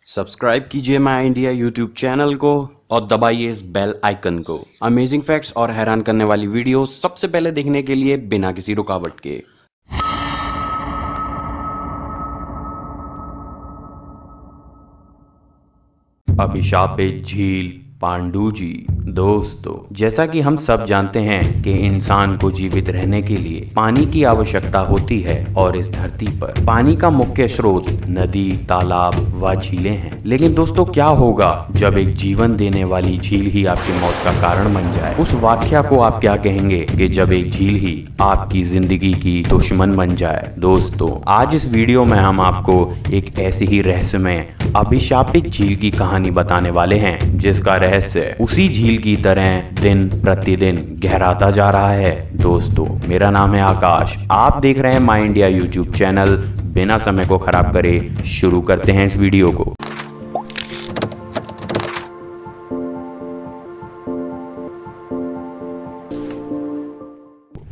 Subscribe कीजिए माई India YouTube channel को और दबाइए इस बेल आइकन को। अमेजिंग फैक्ट्स और हैरान करने वाली वीडियो सबसे पहले देखने के लिए बिना किसी रुकावट के। अभिशापित झील पांडुजी। दोस्तों, जैसा कि हम सब जानते हैं कि इंसान को जीवित रहने के लिए पानी की आवश्यकता होती है और इस धरती पर पानी का मुख्य स्रोत नदी, तालाब व झीलें हैं। लेकिन दोस्तों, क्या होगा जब एक जीवन देने वाली झील ही आपकी मौत का कारण बन जाए? उस वाकया को आप क्या कहेंगे कि जब एक झील ही आपकी जिंदगी की दुश्मन बन जाए? दोस्तों, आज इस वीडियो में हम आपको एक ऐसी ही रहस्यमय अभिशापित झील की कहानी बताने वाले हैं जिसका रहस्य उसी झील की तरह दिन प्रतिदिन गहराता जा रहा है। दोस्तों, मेरा नाम है आकाश, आप देख रहे हैं माई इंडिया यूट्यूब चैनल। बिना समय को खराब करे शुरू करते हैं इस वीडियो को।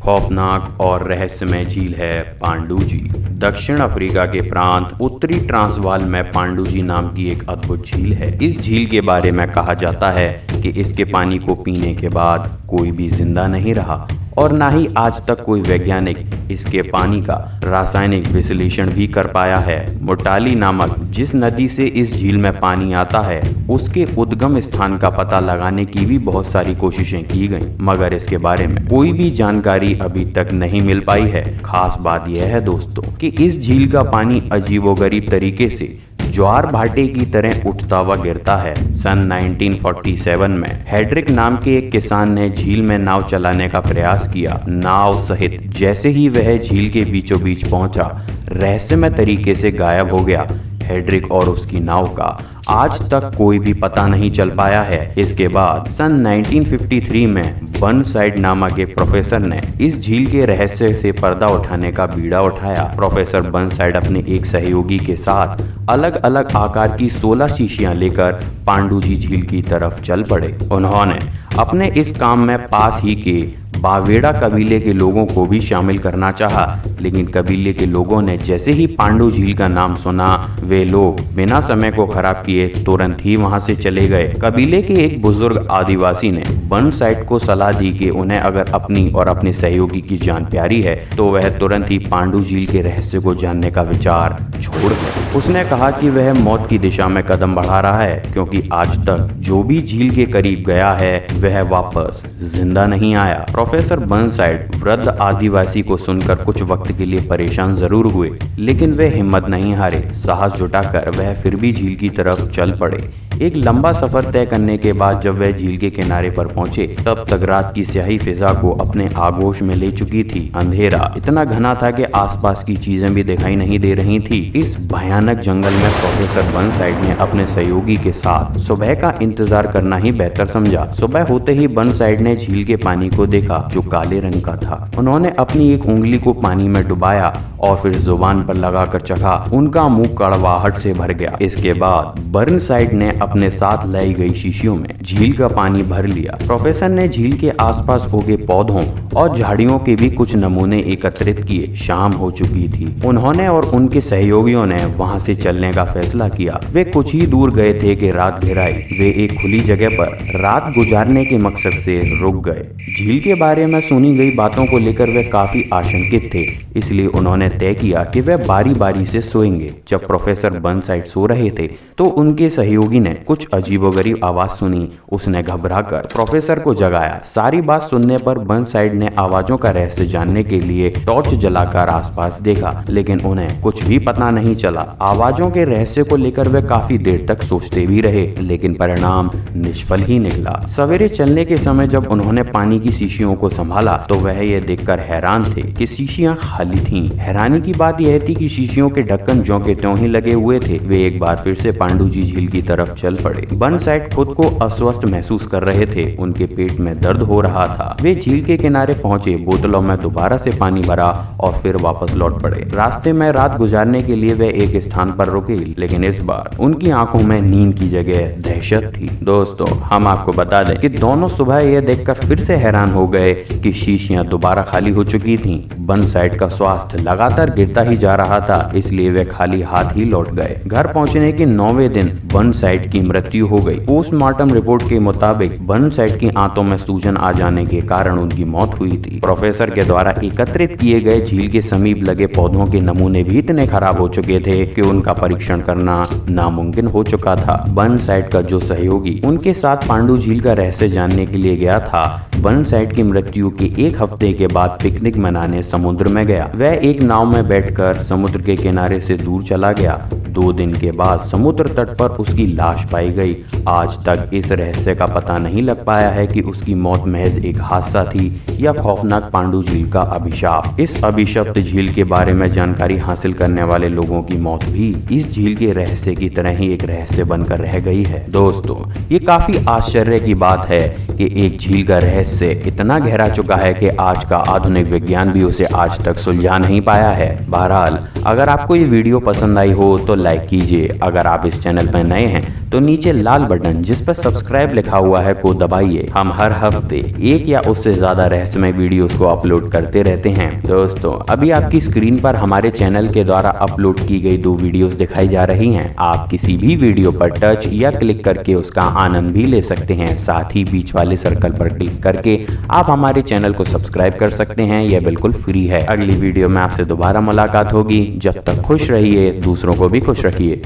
खौफनाक और रहस्यमय झील है पांडुजी। दक्षिण अफ्रीका के प्रांत उत्तरी ट्रांसवाल में पांडुजी नाम की एक अद्भुत झील है। इस झील के बारे में कहा जाता है कि इसके पानी को पीने के बाद कोई भी जिंदा नहीं रहा और ना ही आज तक कोई वैज्ञानिक इसके पानी का रासायनिक विश्लेषण भी कर पाया है। मोटाली नामक जिस नदी से इस झील में पानी आता है, उसके उद्गम स्थान का पता लगाने की भी बहुत सारी कोशिशें की गई, मगर इसके बारे में कोई भी जानकारी अभी तक नहीं मिल पाई है। खास बात यह है दोस्तों कि इस झील का पानी अजीबोगरीब तरीके से ज्वार भाटे की तरह उठता व गिरता है। सन 1947 में हेड्रिक नाम के एक किसान ने झील में नाव चलाने का प्रयास किया। नाव सहित जैसे ही वह झील के बीचों बीच पहुंचा, रहस्यमय तरीके से गायब हो गया। हेड्रिक और उसकी नाव का आज तक कोई भी पता नहीं चल पाया है। इसके बाद सन 1953 में बर्नसाइड नामक एक प्रोफेसर ने इस झील के रहस्य से पर्दा उठाने का बीड़ा उठाया। प्रोफेसर बर्नसाइड अपने एक सहयोगी के साथ अलग अलग आकार की 16 शीशियां लेकर पांडुजी झील की तरफ चल पड़े। उन्होंने अपने इस काम में पास ही के बावेड़ा कबीले के लोगों को भी शामिल करना चाहा, लेकिन कबीले के लोगों ने जैसे ही पांडु झील का नाम सुना, वे लोग बिना समय को खराब किए तुरंत ही वहां से चले गए। कबीले के एक बुजुर्ग आदिवासी ने बर्नसाइड को सलाह दी कि उन्हें अगर अपनी और अपने सहयोगी की जान प्यारी है तो वह तुरंत ही पांडु झील के रहस्य को जानने का विचार छोड़ दे। उसने कहा कि वह मौत की दिशा में कदम बढ़ा रहा है, क्योंकि आज तक जो भी झील के करीब गया है वह वापस जिंदा नहीं आया। प्रोफेसर बर्नसाइड वृद्ध आदिवासी को सुनकर कुछ वक्त के लिए परेशान जरूर हुए, लेकिन वे हिम्मत नहीं हारे। साहस जुटाकर वह फिर भी झील की तरफ चल पड़े। एक लंबा सफर तय करने के बाद जब वह झील के किनारे पर पहुंचे, तब तक रात की स्याही फिजा को अपने आगोश में ले चुकी थी। अंधेरा इतना घना था कि आसपास की चीजें भी दिखाई नहीं दे रही थी। इस भयानक जंगल में प्रोफेसर बर्नसाइड ने अपने सहयोगी के साथ सुबह का इंतजार करना ही बेहतर समझा। सुबह होते ही बर्नसाइड ने झील के पानी को देखा जो काले रंग का था। उन्होंने अपनी एक उंगली को पानी में डुबाया और फिर जुबान पर लगाकर चखा। उनका मुंह कड़वाहट से भर गया। इसके बाद बर्नसाइड ने अपने साथ लाई गई शीशियों में झील का पानी भर लिया। प्रोफेसर ने झील के आसपास उगे पौधों और झाड़ियों के भी कुछ नमूने एकत्रित किए। शाम हो चुकी थी। उन्होंने और उनके सहयोगियों ने वहां से चलने का फैसला किया। वे कुछ ही दूर गए थे कि रात घेर आई। वे एक खुली जगह पर रात गुजारने के मकसद से रुक गए। झील के बारे में सुनी गई बातों को लेकर वे काफी आशंकित थे, इसलिए उन्होंने तय किया कि वे बारी बारी से सोएंगे। जब प्रोफेसर बर्नसाइड सो रहे थे तो उनके सहयोगी ने कुछ अजीबोगरीब आवाज सुनी। उसने घबराकर प्रोफेसर को जगाया। सारी बात सुनने पर बर्नसाइड ने आवाजों का रहस्य जानने के लिए टॉर्च जलाकर आसपास देखा, लेकिन उन्हें कुछ भी पता नहीं चला। आवाजों के रहस्य को लेकर वे काफी देर तक सोचते भी रहे, लेकिन परिणाम निष्फल ही निकला। सवेरे चलने के समय जब उन्होंने पानी की शीशियों को संभाला तो वह यह देखकर हैरान थे कि शीशियां खाली थीं। हैरानी की बात यह थी कि शीशियों के ढक्कन ज्यों के त्यों ही लगे हुए थे। वे एक बार फिर से पांडुजी झील की तरफ चल पड़े। बर्नसाइड खुद को अस्वस्थ महसूस कर रहे थे, उनके पेट में दर्द हो रहा था। वे झील के किनारे पहुंचे, बोतलों में दोबारा से पानी भरा और फिर वापस लौट पड़े। रास्ते में रात गुजारने के लिए वे एक स्थान पर रुके, लेकिन इस बार उनकी आंखों में नींद की जगह दहशत थी। दोस्तों, हम आपको बता दें कि दोनों सुबह यह देखकर फिर से हैरान हो गए कि शीशियां दोबारा खाली हो चुकी थीं। बर्नसाइड का स्वास्थ्य लगातार गिरता ही जा रहा था, इसलिए वे खाली हाथ ही लौट गए। घर पहुंचने के 9वें दिन बर्नसाइड की मृत्यु हो गई। पोस्टमार्टम रिपोर्ट के मुताबिक बर्नसाइड की आंतों में सूजन आ जाने के कारण उनकी मौत हुई थी। प्रोफेसर के द्वारा एकत्रित किए गए झील के समीप लगे पौधों के नमूने भी इतने खराब हो चुके थे कि उनका परीक्षण करना नामुमकिन हो चुका था। बर्नसाइड का जो सहयोगी उनके साथ पांडु झील का रहस्य जानने के लिए गया था, बर्नसाइड की मृत्यु के 1 हफ्ते के बाद पिकनिक मनाने समुद्र में गया। वह एक नाव में बैठकर समुद्र के किनारे से दूर चला गया। 2 दिन के बाद समुद्र तट पर उसकी लाश पाई गई। आज तक इस रहस्य का पता नहीं लग पाया है कि उसकी मौत महज एक हादसा थी या खौफनाक पांडु झील का अभिशाप। इस अभिशप्त झील के बारे में जानकारी हासिल करने वाले लोगों की मौत भी इस झील के रहस्य की तरह ही एक रहस्य बनकर रह गई है। दोस्तों, ये काफी आश्चर्य की बात है कि एक झील का रहस्य इतना गहरा चुका है कि आज का आधुनिक विज्ञान भी उसे आज तक सुलझा नहीं पाया है। बहरहाल, अगर आपको ये वीडियो पसंद आई हो तो लाइक कीजिए। अगर आप इस चैनल पर नए हैं तो नीचे लाल बटन जिस पर सब्सक्राइब लिखा हुआ है को दबाइए। हम हर हफ्ते एक या उससे ज्यादा रहस्यमय वीडियोस को अपलोड करते रहते हैं। दोस्तों, अभी आपकी स्क्रीन पर हमारे चैनल के द्वारा अपलोड की गई 2 वीडियोस दिखाई जा रही हैं। आप किसी भी वीडियो पर टच या क्लिक करके उसका आनंद भी ले सकते हैं। साथ ही बीच वाले सर्कल पर क्लिक करके आप हमारे चैनल को सब्सक्राइब कर सकते हैं। यह बिल्कुल फ्री है। अगली वीडियो में आपसे दोबारा मुलाकात होगी। जब तक खुश रहिए, दूसरों को भी खुश रखिए।